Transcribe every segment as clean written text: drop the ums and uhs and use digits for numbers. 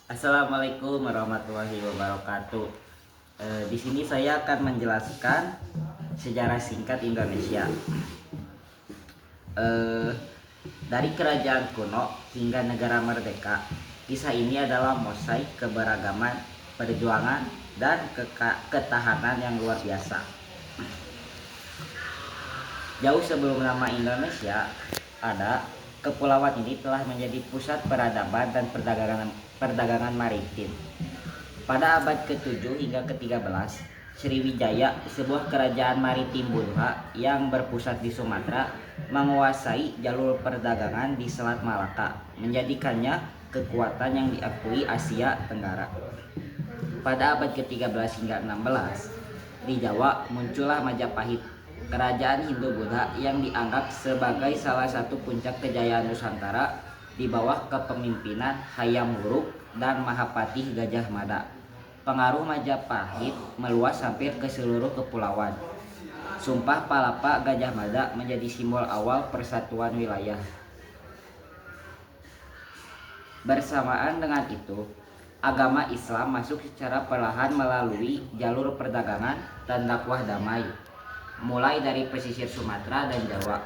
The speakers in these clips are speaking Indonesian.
Assalamualaikum warahmatullahi wabarakatuh. Di sini saya akan menjelaskan sejarah singkat Indonesia. Eh, dari kerajaan kuno hingga negara merdeka, kisah ini adalah mosaik keberagaman, perjuangan, dan ketahanan yang luar biasa. Jauh sebelum nama Indonesia ada, kepulauan ini telah menjadi pusat peradaban dan perdagangan maritim. Pada abad ke-7 hingga ke-13, Sriwijaya, sebuah kerajaan maritim Buddha yang berpusat di Sumatera, menguasai jalur perdagangan di Selat Malaka, menjadikannya kekuatan yang diakui Asia Tenggara. Pada abad ke-13 hingga 16, di Jawa muncullah Majapahit, kerajaan Hindu-Buddha yang dianggap sebagai salah satu puncak kejayaan Nusantara di bawah kepemimpinan Hayam Wuruk dan Mahapatih Gajah Mada. Pengaruh Majapahit meluas hampir ke seluruh kepulauan. Sumpah Palapa Gajah Mada menjadi simbol awal persatuan wilayah. Bersamaan dengan itu, agama Islam masuk secara perlahan melalui jalur perdagangan dan dakwah damai, mulai dari pesisir Sumatera dan Jawa,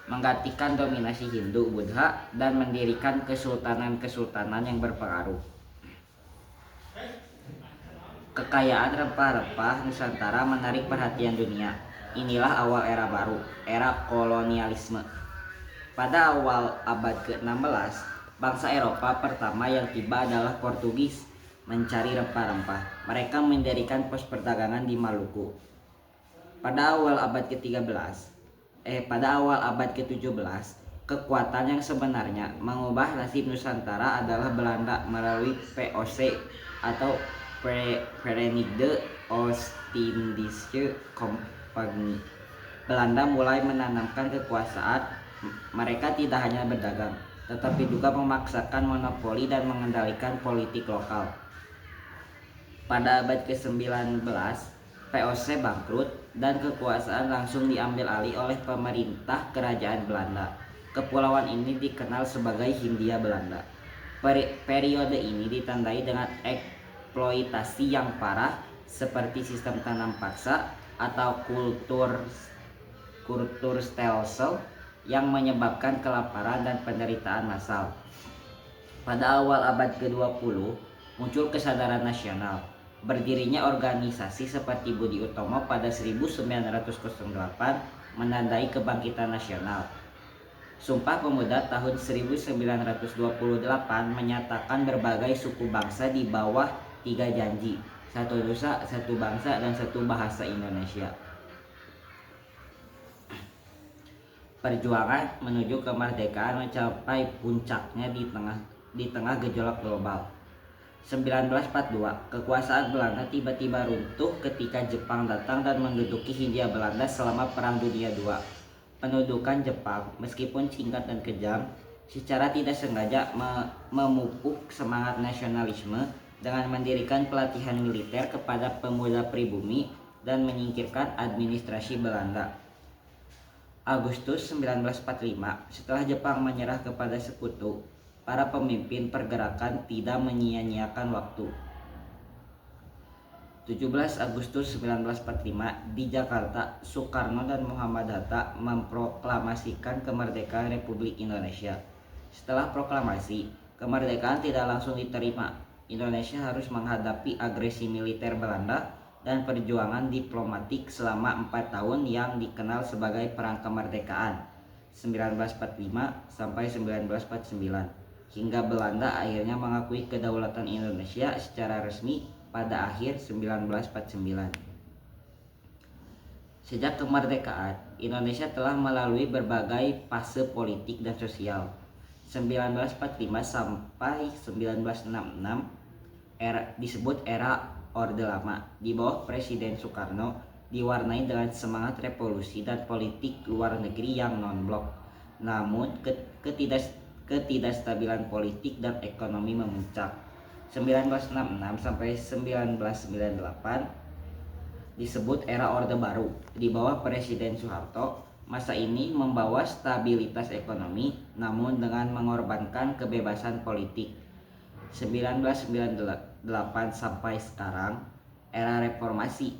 menggantikan dominasi Hindu-Buddha dan mendirikan kesultanan-kesultanan yang berpengaruh. Kekayaan rempah-rempah Nusantara menarik perhatian dunia. Inilah awal era baru, era kolonialisme. Pada awal abad ke-16, bangsa Eropa pertama yang tiba adalah Portugis mencari rempah-rempah. Mereka mendirikan pos perdagangan di Maluku. Pada awal abad ke-17, kekuatan yang sebenarnya mengubah nasib Nusantara adalah Belanda melalui VOC atau Verenigde Oost-Indische Compagnie. Belanda mulai menanamkan kekuasaan. Mereka tidak hanya berdagang, tetapi juga memaksakan monopoli dan mengendalikan politik lokal. Pada abad ke-19, VOC bangkrut dan kekuasaan langsung diambil alih oleh pemerintah kerajaan Belanda. Kepulauan ini dikenal sebagai Hindia Belanda. Periode ini ditandai dengan eksploitasi yang parah seperti sistem tanam paksa atau kultur stelsel yang menyebabkan kelaparan dan penderitaan massal. Pada awal abad ke-20, muncul kesadaran nasional. Berdirinya organisasi seperti Budi Utomo pada 1908 menandai kebangkitan nasional. Sumpah Pemuda tahun 1928 menyatakan berbagai suku bangsa di bawah 3 janji, satu nusa, satu bangsa, dan satu bahasa Indonesia. Perjuangan menuju kemerdekaan mencapai puncaknya di tengah gejolak global. 1942, kekuasaan Belanda tiba-tiba runtuh ketika Jepang datang dan menduduki Hindia Belanda selama Perang Dunia II. Pendudukan Jepang, meskipun singkat dan kejam, secara tidak sengaja memupuk semangat nasionalisme dengan mendirikan pelatihan militer kepada pemuda pribumi dan menyingkirkan administrasi Belanda. Agustus 1945, setelah Jepang menyerah kepada sekutu, para pemimpin pergerakan tidak menyia-nyiakan waktu. 17 Agustus 1945, di Jakarta, Soekarno dan Muhammad Hatta memproklamasikan kemerdekaan Republik Indonesia. Setelah proklamasi, kemerdekaan tidak langsung diterima. Indonesia harus menghadapi agresi militer Belanda dan perjuangan diplomatik selama 4 tahun yang dikenal sebagai Perang Kemerdekaan 1945 sampai 1949, hingga Belanda akhirnya mengakui kedaulatan Indonesia secara resmi pada akhir 1949. Sejak kemerdekaan, Indonesia telah melalui berbagai fase politik dan sosial. 1945 sampai 1966 disebut era Orde Lama di bawah Presiden Soekarno, diwarnai dengan semangat revolusi dan politik luar negeri yang non-blok. Namun ketidakstabilan politik dan ekonomi memuncak. 1966 sampai 1998 disebut era Orde Baru di bawah Presiden Soeharto. Masa ini membawa stabilitas ekonomi namun dengan mengorbankan kebebasan politik. 1998 sampai sekarang, era reformasi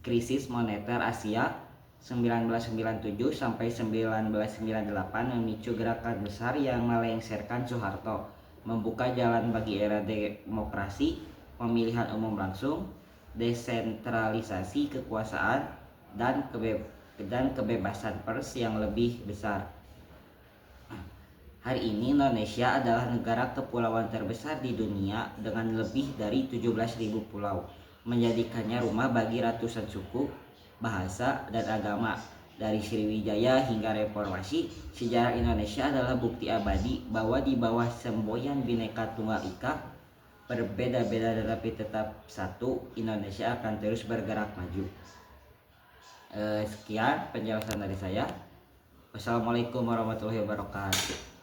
krisis moneter Asia 1997 sampai 1998 memicu gerakan besar yang melengsarkan Soeharto, membuka jalan bagi era demokrasi, pemilihan umum langsung, desentralisasi kekuasaan, dan kebebasan pers yang lebih besar. Hari ini Indonesia adalah negara kepulauan terbesar di dunia dengan lebih dari 17.000 pulau, menjadikannya rumah bagi ratusan suku, bahasa, dan agama. Dari Sriwijaya hingga Reformasi, sejarah Indonesia adalah bukti abadi bahwa di bawah semboyan Bhinneka Tunggal Ika, berbeda-beda tetapi tetap satu, Indonesia akan terus bergerak maju. Sekian penjelasan dari saya. Wassalamualaikum warahmatullahi wabarakatuh.